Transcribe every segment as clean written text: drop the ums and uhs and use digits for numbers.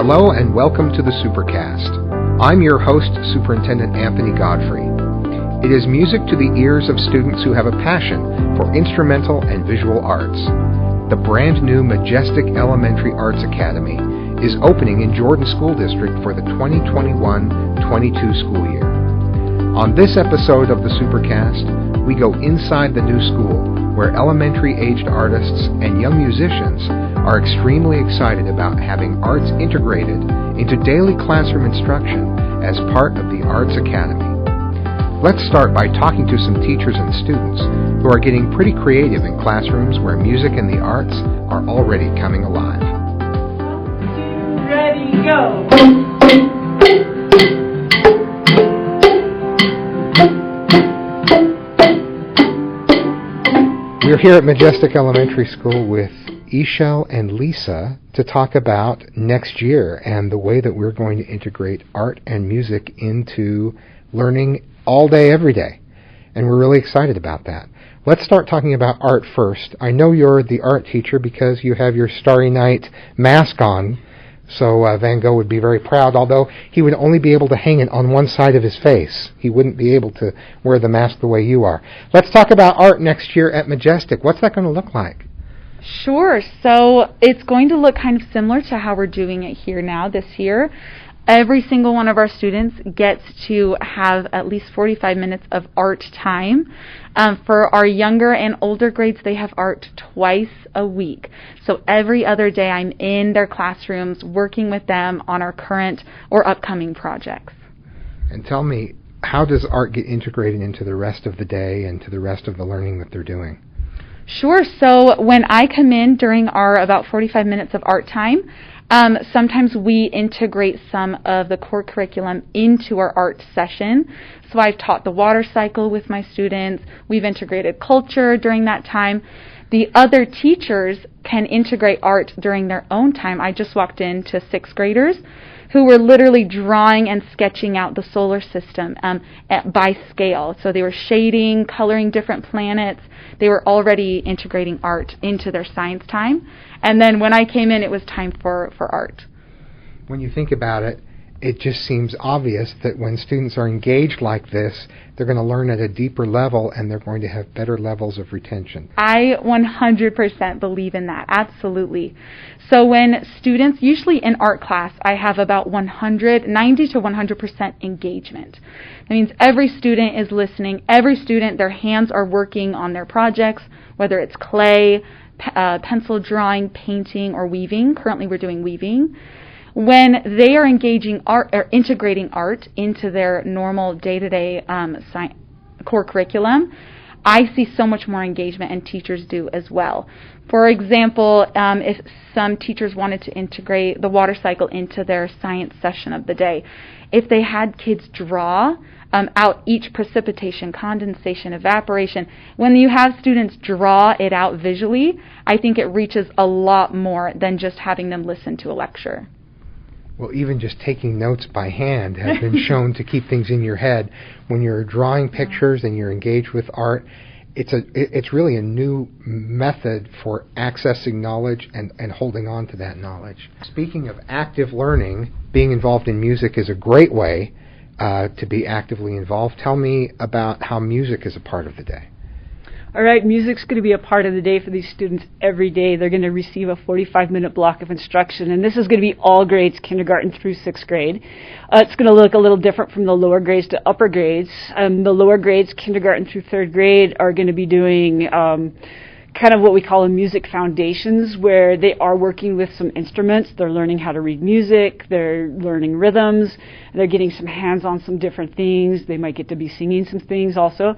Hello and welcome to the Supercast. I'm your host, Superintendent Anthony Godfrey. It is music to the ears of students who have a passion for instrumental and visual arts. The brand new Majestic Elementary Arts Academy is opening in Jordan School District for the 2021-22 school year. On this episode of the Supercast, we go inside the new school where elementary-aged artists and young musicians are extremely excited about having arts integrated into daily classroom instruction as part of the Arts Academy. Let's start by talking to some teachers and students who are getting pretty creative in classrooms where music and the arts are already coming alive. Ready, go! We're here at Majestic Elementary School with Ishel and Lisa to talk about next year and the way that we're going to integrate art and music into learning all day, every day. And we're really excited about that. Let's start talking about art first. I know you're the art teacher because you have your Starry Night mask on, so Van Gogh would be very proud, although he would only be able to hang it on one side of his face. He wouldn't be able to wear the mask the way you are. Let's talk about art next year at Majestic. What's that going to look like? Sure. So it's going to look kind of similar to how we're doing it here now this year. Every single one of our students gets to have at least 45 minutes of art time. For our younger and older grades, they have art twice a week. So every other day I'm in their classrooms working with them on our current or upcoming projects. And tell me, how does art get integrated into the rest of the day and to the rest of the learning that they're doing? Sure. So when I come in during our about 45 minutes of art time, sometimes we integrate some of the core curriculum into our art session. So I've taught the water cycle with my students. We've integrated culture during that time. The other teachers can integrate art during their own time. I just walked into 6th graders who were literally drawing and sketching out the solar system by scale. So they were shading, coloring different planets. They were already integrating art into their science time. And then when I came in, it was time for art. When you think about it, it just seems obvious that when students are engaged like this, they're going to learn at a deeper level and they're going to have better levels of retention. I 100% believe in that, absolutely. So when students, usually in art class, I have about 90 to 100% engagement. That means every student is listening. Every student, their hands are working on their projects, whether it's clay, pencil drawing, painting, or weaving. Currently we're doing weaving. When they are engaging art or integrating art into their normal day-to-day core curriculum, I see so much more engagement, and teachers do as well. For example, if some teachers wanted to integrate the water cycle into their science session of the day, if they had kids draw out each precipitation, condensation, evaporation, when you have students draw it out visually, I think it reaches a lot more than just having them listen to a lecture. Well, even just taking notes by hand has been shown to keep things in your head. When you're drawing pictures and you're engaged with art, it's really a new method for accessing knowledge and holding on to that knowledge. Speaking of active learning, being involved in music is a great way to be actively involved. Tell me about how music is a part of the day. All right, music's going to be a part of the day for these students every day. They're going to receive a 45-minute block of instruction, and this is going to be all grades, kindergarten through 6th grade. It's going to look a little different from the lower grades to upper grades. The lower grades, kindergarten through 3rd grade, are going to be doing kind of what we call a music foundations, where they are working with some instruments. They're learning how to read music. They're learning rhythms. They're getting some hands on some different things. They might get to be singing some things also.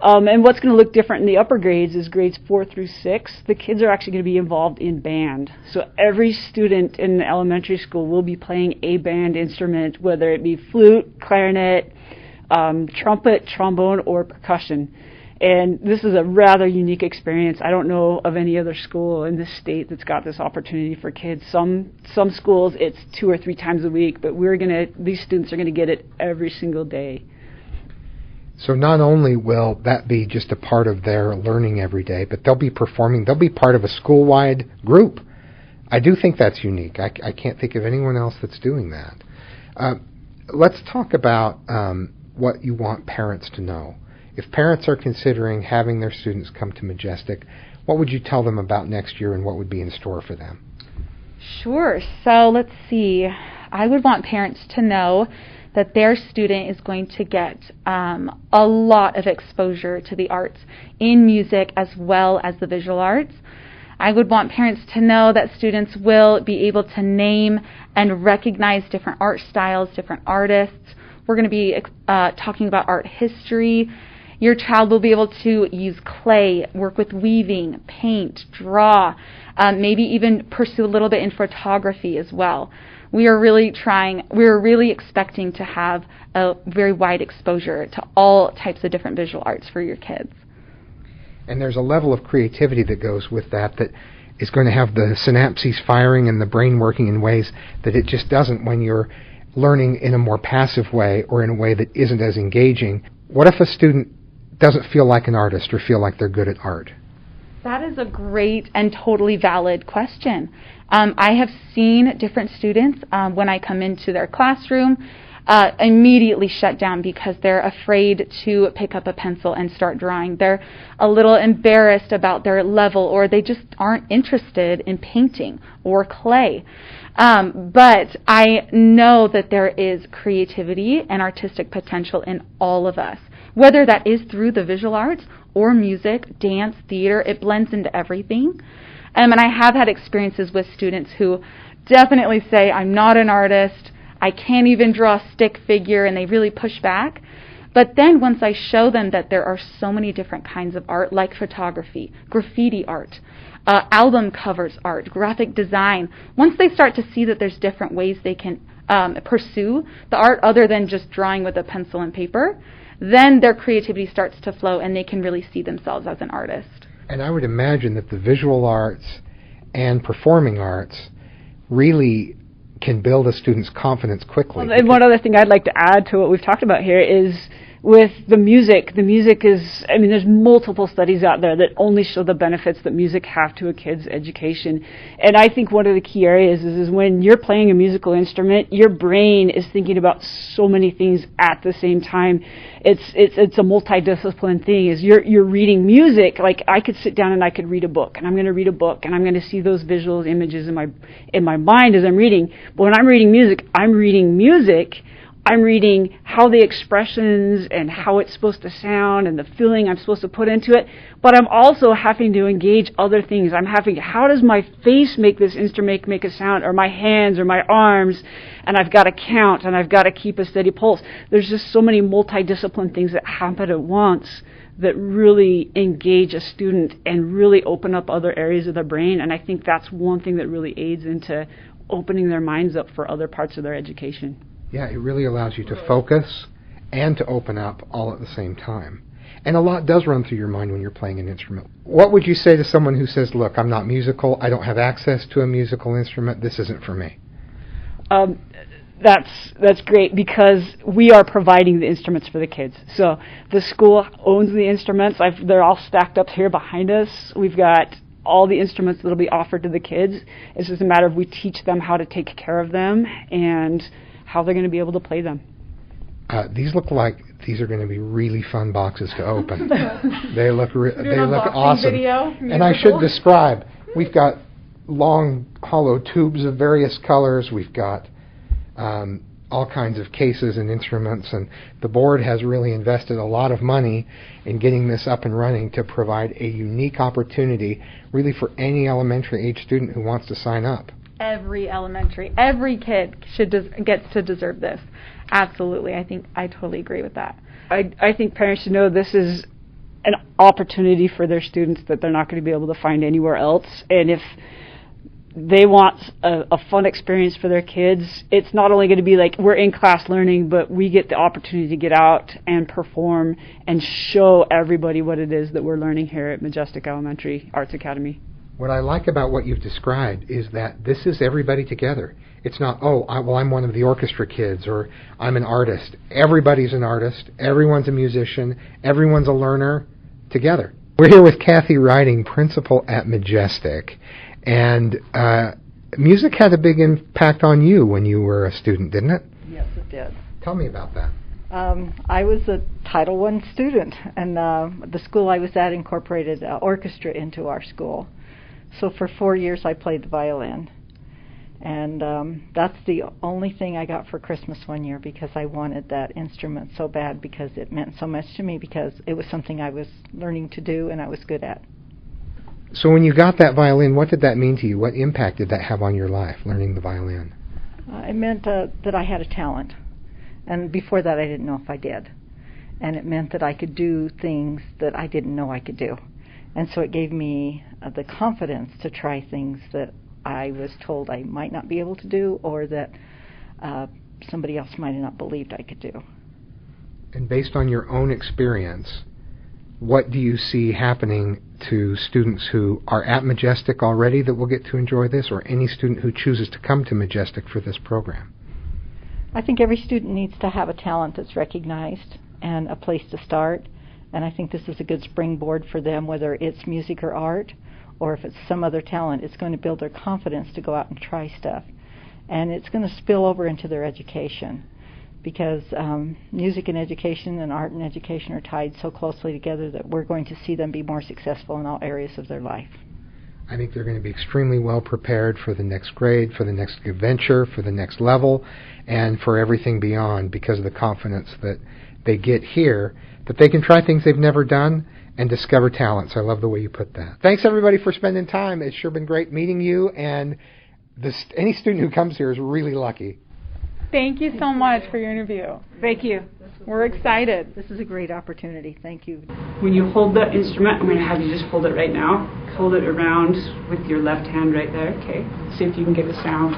And what's going to look different in the upper grades is grades 4 through 6. The kids are actually going to be involved in band. So every student in elementary school will be playing a band instrument, whether it be flute, clarinet, trumpet, trombone, or percussion. And this is a rather unique experience. I don't know of any other school in this state that's got this opportunity for kids. Some schools it's 2 or 3 times a week, but these students are going to get it every single day. So not only will that be just a part of their learning every day, but they'll be performing. They'll be part of a school-wide group. I do think that's unique. I can't think of anyone else that's doing that. Let's talk about what you want parents to know. If parents are considering having their students come to Majestic, what would you tell them about next year and what would be in store for them? Sure. So let's see. I would want parents to know that their student is going to get a lot of exposure to the arts in music as well as the visual arts. I would want parents to know that students will be able to name and recognize different art styles, different artists. We're going to be talking about art history. Your child will be able to use clay, work with weaving, paint, draw, maybe even pursue a little bit in photography as well. We're really expecting to have a very wide exposure to all types of different visual arts for your kids. And there's a level of creativity that goes with that is going to have the synapses firing and the brain working in ways that it just doesn't when you're learning in a more passive way or in a way that isn't as engaging. What if a student doesn't feel like an artist or feel like they're good at art? That is a great and totally valid question. I have seen different students, when I come into their classroom, immediately shut down because they're afraid to pick up a pencil and start drawing. They're a little embarrassed about their level, or they just aren't interested in painting or clay. But I know that there is creativity and artistic potential in all of us, whether that is through the visual arts or music, dance, theater. It blends into everything. And I have had experiences with students who definitely say, I'm not an artist, I can't even draw a stick figure, and they really push back. But then once I show them that there are so many different kinds of art, like photography, graffiti art, album covers art, graphic design, once they start to see that there's different ways they can pursue the art other than just drawing with a pencil and paper, then their creativity starts to flow and they can really see themselves as an artist. And I would imagine that the visual arts and performing arts really can build a student's confidence quickly. Well, and one other thing I'd like to add to what we've talked about here is with the music is, there's multiple studies out there that only show the benefits that music have to a kid's education. And I think one of the key areas is when you're playing a musical instrument, your brain is thinking about so many things at the same time. It's a multidiscipline thing. Is you're reading music, like I could sit down and I could read a book, and I'm going to read a book, and I'm going to see those visual images in my mind as I'm reading. But when I'm reading music, I'm reading how the expressions and how it's supposed to sound and the feeling I'm supposed to put into it, but I'm also having to engage other things. How does my face make this instrument make a sound, or my hands or my arms, and I've got to count and I've got to keep a steady pulse. There's just so many multidisciplinary things that happen at once that really engage a student and really open up other areas of their brain, and I think that's one thing that really aids into opening their minds up for other parts of their education. Yeah, it really allows you to focus and to open up all at the same time. And a lot does run through your mind when you're playing an instrument. What would you say to someone who says, look, I'm not musical, I don't have access to a musical instrument, this isn't for me? That's great, because we are providing the instruments for the kids. So the school owns the instruments. They're all stacked up here behind us. We've got all the instruments that will be offered to the kids. It's just a matter of we teach them how to take care of them and how they're going to be able to play them. These look like these are going to be really fun boxes to open. They look awesome. Video. And I should describe, we've got long hollow tubes of various colors. We've got all kinds of cases and instruments, and the board has really invested a lot of money in getting this up and running to provide a unique opportunity really for any elementary age student who wants to sign up. Every kid gets to deserve this. Absolutely. I totally agree with that. I think parents should know this is an opportunity for their students that they're not going to be able to find anywhere else. And if they want a fun experience for their kids, it's not only going to be like we're in class learning, but we get the opportunity to get out and perform and show everybody what it is that we're learning here at Majestic Elementary Arts Academy. What I like about what you've described is that this is everybody together. It's not, I'm one of the orchestra kids, or I'm an artist. Everybody's an artist. Everyone's a musician. Everyone's a learner together. We're here with Kathy Riding, principal at Majestic. And music had a big impact on you when you were a student, didn't it? Yes, it did. Tell me about that. I was a Title I student, and the school I was at incorporated orchestra into our school. So for 4 years I played the violin. And that's the only thing I got for Christmas one year, because I wanted that instrument so bad, because it meant so much to me, because it was something I was learning to do and I was good at. So when you got that violin, what did that mean to you? What impact did that have on your life, learning the violin? It meant that I had a talent. And before that I didn't know if I did. And it meant that I could do things that I didn't know I could do. And so it gave me the confidence to try things that I was told I might not be able to do, or that somebody else might have not believed I could do. And based on your own experience, what do you see happening to students who are at Majestic already that will get to enjoy this, or any student who chooses to come to Majestic for this program? I think every student needs to have a talent that's recognized and a place to start. And I think this is a good springboard for them, whether it's music or art, or if it's some other talent. It's going to build their confidence to go out and try stuff. And it's going to spill over into their education, because music and education and art and education are tied so closely together that we're going to see them be more successful in all areas of their life. I think they're going to be extremely well prepared for the next grade, for the next adventure, for the next level, and for everything beyond, because of the confidence that they get here, that they can try things they've never done and discover talents. I love the way you put that. Thanks, everybody, for spending time. It's sure been great meeting you, and any student who comes here is really lucky. Thank you so much for your interview. Thank you. We're excited. This is a great opportunity. Thank you. When you hold the instrument, I'm going to have you just hold it right now. Hold it around with your left hand right there, okay? See if you can get a sound.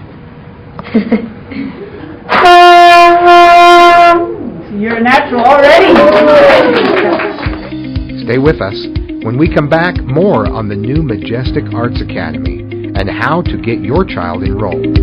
You're a natural already. Stay with us. When we come back, more on the new Majestic Arts Academy and how to get your child enrolled.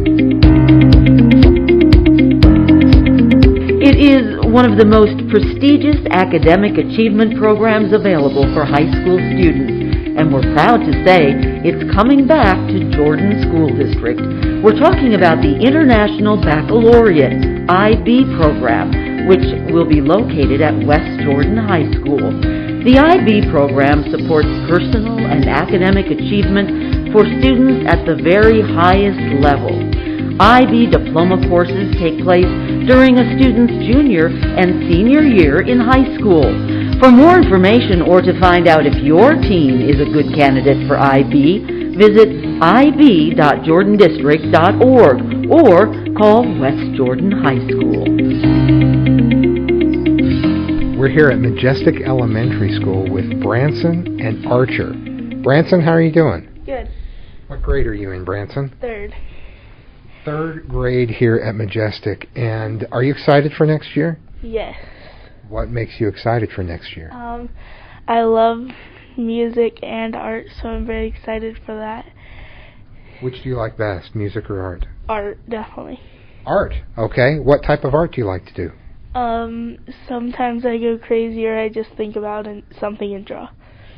It is one of the most prestigious academic achievement programs available for high school students, and we're proud to say it's coming back to Jordan School District. We're talking about the International Baccalaureate IB program, which will be located at West Jordan High School. The IB program supports personal and academic achievement for students at the very highest level. IB diploma courses take place during a student's junior and senior year in high school. For more information or to find out if your teen is a good candidate for IB, visit ib.jordandistrict.org or call West Jordan High School. We're here at Majestic Elementary School with Branson and Archer. Branson, how are you doing? Good. What grade are you in, Branson? Third. Third grade here at Majestic. And are you excited for next year? Yes. What makes you excited for next year? I love music and art, so I'm very excited for that. Which do you like best, music or art? Art, definitely. Art, okay. What type of art do you like to do? Sometimes I go crazy, or I just think about something and draw.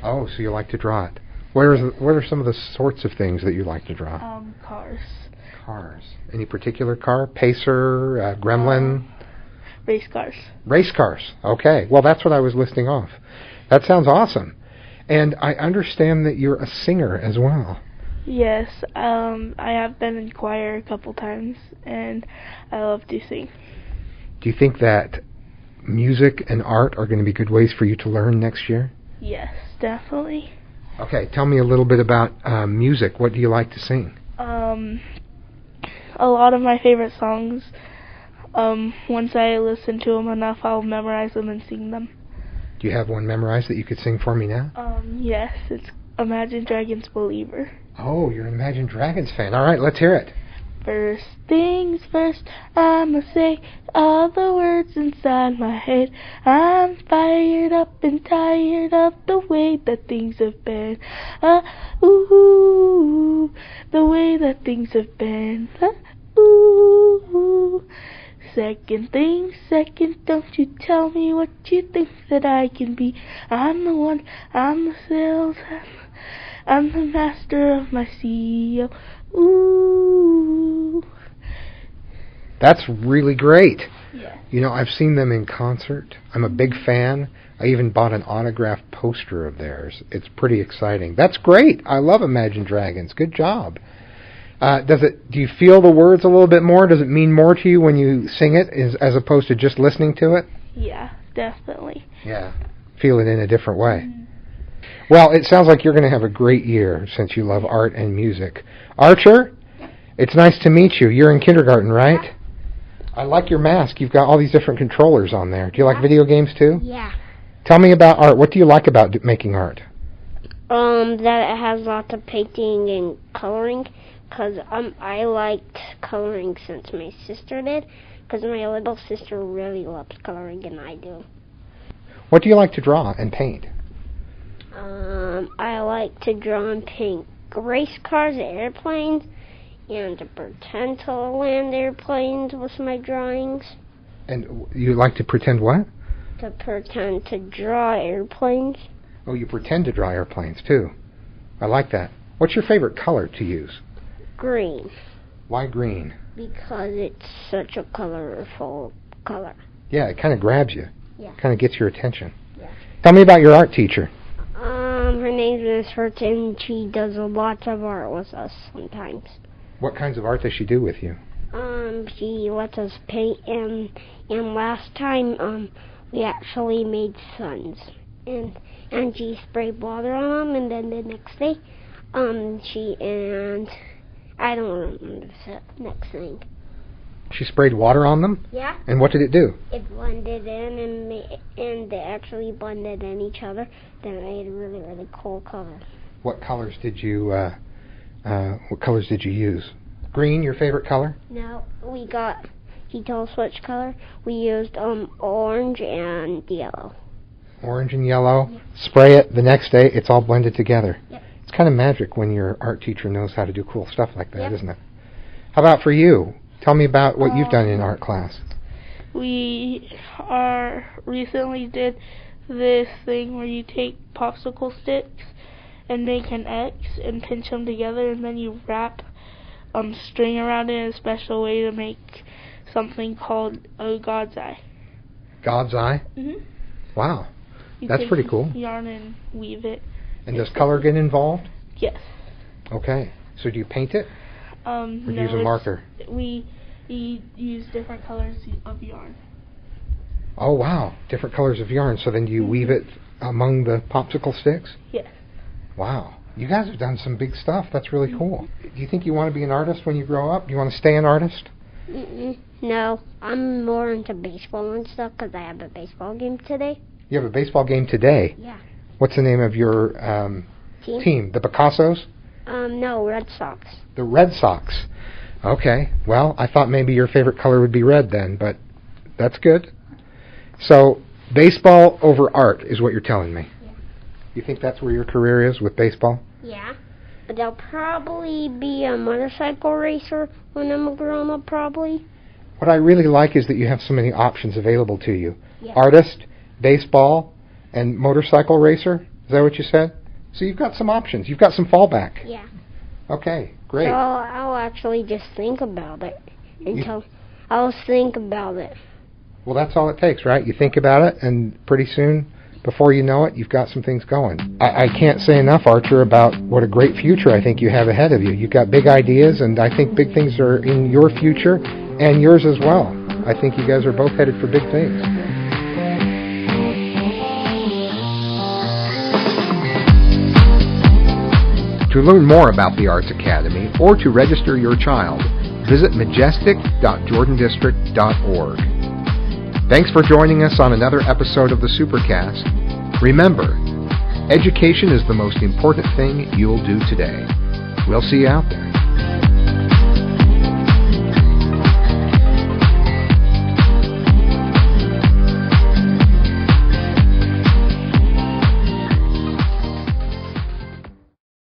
Oh, so you like to draw it. What are some of the sorts of things that you like to draw? Cars. Cars. Any particular car? Pacer, Gremlin? Race cars. Race cars. Okay. Well, that's what I was listing off. That sounds awesome. And I understand that you're a singer as well. Yes. I have been in choir a couple times, and I love to sing. Do you think that music and art are going to be good ways for you to learn next year? Yes, definitely. Okay. Tell me a little bit about music. What do you like to sing? A lot of my favorite songs, once I listen to them enough, I'll memorize them and sing them. Do you have one memorized that you could sing for me now? Yes, it's Imagine Dragons Believer. Oh, you're an Imagine Dragons fan. All right, let's hear it. First things first, I'ma say all the words inside my head. I'm fired up and tired of the way that things have been. Ooh, the way that things have been. Ooh. Second thing second, don't you tell me what you think that I can be. I'm the one, I'm the sales, I'm the master of my CEO. Ooh. That's really great. Yeah. You know, I've seen them in concert. I'm a big fan. I even bought an autographed poster of theirs. It's pretty exciting. That's great. I love Imagine Dragons. Good job. Do you feel the words a little bit more? Does it mean more to you when you sing it as opposed to just listening to it? Yeah, definitely. Yeah. Feel it in a different way. Mm-hmm. Well, it sounds like you're going to have a great year since you love art and music. Archer, it's nice to meet you. You're in kindergarten, right? I like your mask. You've got all these different controllers on there. Do you like video games too? Yeah. Tell me about art. What do you like about making art? That it has lots of painting and coloring, because I liked coloring since my sister did, because my little sister really loves coloring and I do. What do you like to draw and paint? I like to draw and paint race cars, airplanes, and to pretend to land airplanes with my drawings. And you like to pretend what? To pretend to draw airplanes. Oh, you pretend to draw airplanes, too. I like that. What's your favorite color to use? Green. Why green? Because it's such a colorful color. Yeah, it kind of grabs you. Yeah. Kind of gets your attention. Yeah. Tell me about your art teacher. Her name's Miss Hertz, and she does a lot of art with us sometimes. What kinds of art does she do with you? She lets us paint, and last time, we actually made suns, and she sprayed water on them, and then the next day, I don't remember the next thing. She sprayed water on them? Yeah. And what did it do? It blended in, and they actually blended in each other. Then it made a really, really cool color. What colors did you use? Green, your favorite color? No, he told us which color. We used orange and yellow. Orange and yellow. Yeah. Spray it. The next day, it's all blended together. Yep. It's kind of magic when your art teacher knows how to do cool stuff like that, isn't it? How about for you? Tell me about what you've done in art class. We recently did this thing where you take popsicle sticks and make an X and pinch them together, and then you wrap string around it in a special way to make something called a God's eye. God's eye? Mm-hmm. Wow. That's pretty cool. Yarn and weave it. And does color get involved? Yes. Okay. So do you paint it? Or use a marker? We use different colors of yarn. Oh, wow. Different colors of yarn. So then do you weave it among the popsicle sticks? Yes. Wow. You guys have done some big stuff. That's really cool. Do you think you want to be an artist when you grow up? Do you want to stay an artist? No. I'm more into baseball and stuff because I have a baseball game today. You have a baseball game today? Yeah. What's the name of your team? The Picassos? No, Red Sox. The Red Sox. Okay. Well, I thought maybe your favorite color would be red then, but that's good. So, baseball over art is what you're telling me. Yeah. You think that's where your career is, with baseball? Yeah. But I'll probably be a motorcycle racer when I'm a grown-up, probably. What I really like is that you have so many options available to you. Yeah. Artist, baseball, and motorcycle racer. Is that what you said? So you've got some options. You've got some fallback. Yeah. Okay, great. So I'll actually just think about it I'll think about it. Well, that's all it takes, right? You think about it, and pretty soon, before you know it, you've got some things going. I can't say enough, Archer, about what a great future I think you have ahead of you. You've got big ideas, and I think big things are in your future and yours as well. I think you guys are both headed for big things. To learn more about the Arts Academy or to register your child, visit majestic.jordandistrict.org. Thanks for joining us on another episode of the Supercast. Remember, education is the most important thing you'll do today. We'll see you out there.